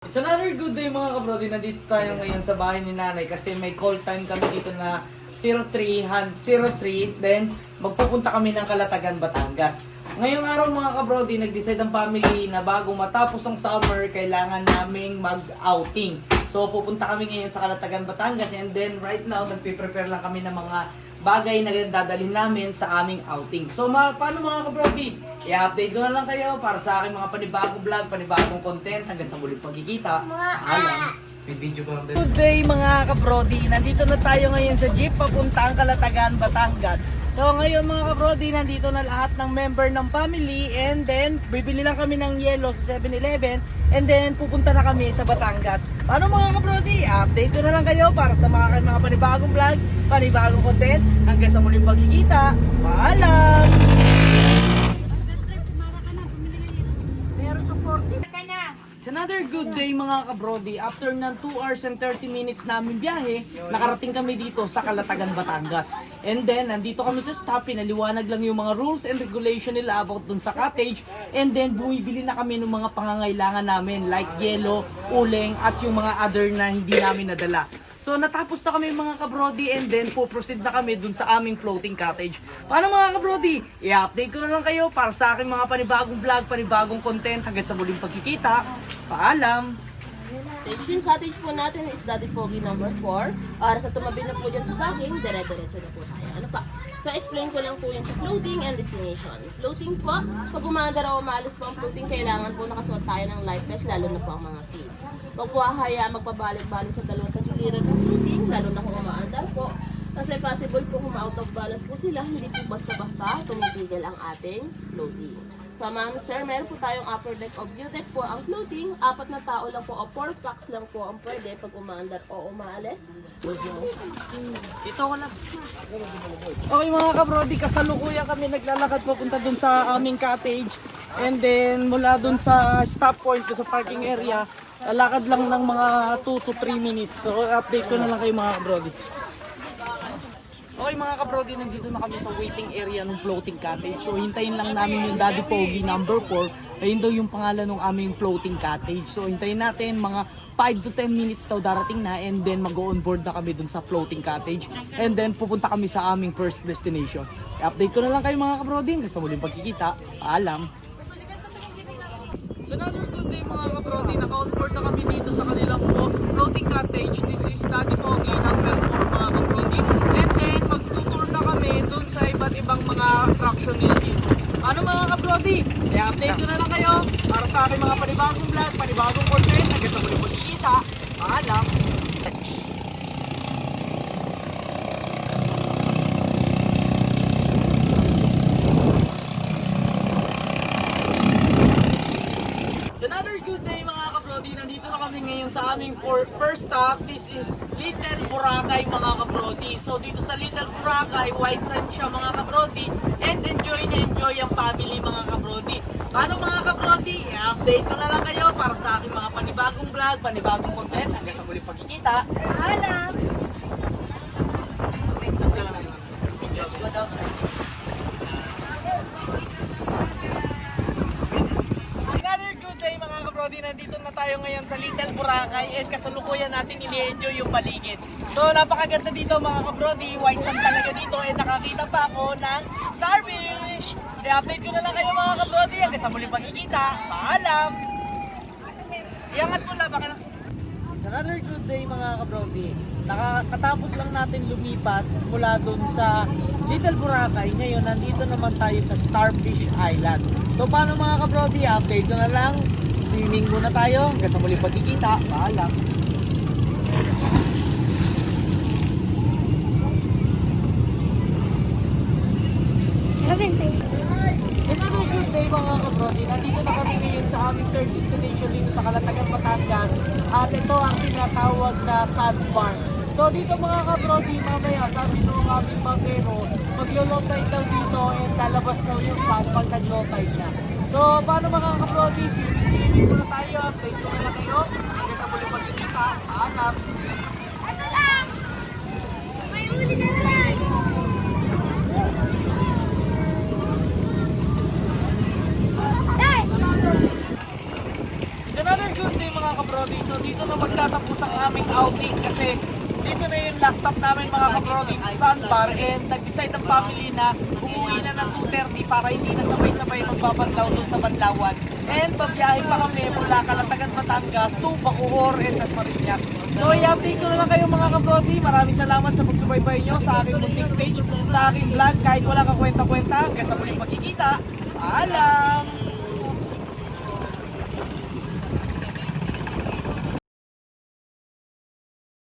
It's another good day mga kabrodi. Nandito tayo ngayon sa bahay ni nanay kasi may call time kami dito na 03, then magpupunta kami ng Calatagan, Batangas. Ngayong araw mga kabrodi, nag-decide ang family na bago matapos ang summer, kailangan naming mag-outing. So pupunta kami ngayon sa Calatagan, Batangas, and then right now nagpe-prepare lang kami ng mga bagay na dadalhin namin sa aming outing. So paano mga kabrodi? I-update ko na lang kayo para sa aking mga panibagong vlog, panibagong content hanggang sa muling pagkikita. Alam, may video ba? Good day mga kabrodi, nandito na tayo ngayon sa jeep papuntang Calatagan, Batangas. So ngayon mga kabrodi, nandito na lahat ng member ng family, and then bibili lang kami ng yelo sa 7-Eleven, and then pupunta na kami sa Batangas. Paano mga kabrodi? Update ko na lang kayo para sa mga panibagong vlog, panibagong content hanggang sa muling pagkikita. Paalam! It's another good day mga kabrodi. After ng 2 hours and 30 minutes namin biyahe, nakarating kami dito sa Calatagan, Batangas. And then, nandito kami sa stop, pinaliwanag lang yung mga rules and regulation nila about dun sa cottage. And then, bumibili na kami ng mga pangangailangan namin like yelo, uling, at yung mga other na hindi namin nadala. So natapos na kami mga kabrodi, and then po-proceed na kami dun sa aming floating cottage. Paano mga kabrodi? I-update ko na lang kayo para sa aking mga panibagong vlog, panibagong content hanggang sa muling pagkikita. Paalam! Yung cottage po natin is Daddy Pogi number 4. Para sa tumabi na po dyan sa parking, dire-diretso na po tayo. Ano pa? So, explain ko lang po yan sa floating and destination. Floating po, pag umaandar o umaalis po ang floating, kailangan po nakasuot tayo ng life vest, lalo na po ang mga kids. Huwag po hahayaan magpabalik-balik sa dalawang tagiliran ng floating, lalo na kung umaandar po. Kasi possible po kung ma-out of balance po sila, hindi po basta-basta tumitigil ang ating floating. So, ma'am, sir, meron po tayong upper deck o view deck po ang floating. 4 na tao lang po o 4 packs lang po ang pwede pag umaandar o umaalis. Dito wala. Okay mga kabrodi, kasalukuyan kami naglalakad papunta dun sa aming cottage. And then mula dun sa stop point ko sa parking area, lalakad lang ng mga 2 to 3 minutes. So update ko na lang kayo mga kabrodi. Okay mga kabrodi, nandito na kami sa waiting area ng floating cottage. So hintayin lang namin yung Daddy Pogi number 4. Ayun daw yung pangalan ng aming floating cottage. So hintayin natin mga 5 to 10 minutes daw darating na, and then mag-on board na kami dun sa floating cottage. And then pupunta kami sa aming first destination. I-update ko na lang kayo mga kabrodi hanggang sa muling pagkikita. Paalam! So another good day mga kabrodi, naka-on board na kami dito sa kanilang floating cottage. This is Daddy Pogi number 4 mga kabrodi. And then mag-tour na kami dun sa iba't ibang mga attraction nila dito. Ano mga kabrodi? I-update ko na lang kayo para sa aking mga panibagong vlog, panibagong content hanggang sa muling pagkikita. Paalam! It's another good day mga kabrodi. Nandito na kami ngayon sa aming first stop. This is Little Boracay mga kabrodi. So dito sa Little Boracay, white sand siya mga kabrodi. And enjoy na enjoy ang family mga kabrodi. Paano mga kabrodi? I-update ko na lang kayo para sa aking mga panibagong vlog, panibagong content hanggang sa muling pagkikita. Alam! Let's go down sir. Another good day mga kabrodi, nandito na tayo ngayon sa Little Boracay, and kasalukuyan natin ini-enjoy yung paligid. So napakaganda dito mga kabrodi, white sand talaga dito, and nakakita pa ako ng starfish. I-update ko na lang kayo mga kabrodi hanggang sa muling pagkikita. Paalam! Iangat mo na, baka na. It's another good day mga kabrodi. Nakatapos lang natin lumipat mula dun sa Little Boracay. Ngayon nandito naman tayo sa Starfish Island. So paano mga kabrodi, update ko na lang. Swimming muna tayo hanggang sa muling pagkikita. Paalam! It's another good day mga kabrodi. Nandito na kami ngayon sa aming third destination dito sa Calatagan, Batangas. At ito ang tinatawag na sandbar. So dito mga kabrodi, mamaya sabi nung aming bangkero, maglo-low tide daw dito, and lalabas daw yung sand pag nag-low tide na. So paano mga kabrodi, swimming muna tayo, update ko na kayo hanggang sa muling pagkikita. Paalam! Ano lang? May uli na lang! It's another good day mga kabrodi. kabrodi. So dito na magtatapos ang aming outing kasi dito na yung last stop namin mga kabrodi sa Sandbar, and nag-decide ang family na umuwi na ng 2:30 para hindi na sabay-sabay magbabanlaw doon sa Banlawan. And babiyahe pa kami mula Calatagan, Batangas to Bacoor and Dasmariñas. So i-update ko na lang kayo mga kabrodi. Maraming salamat sa pagsubaybay nyo sa aking munting page, sa aking vlog kahit wala ka kwenta-kwenta. Hanggang sa muling pagkikita. Paalam!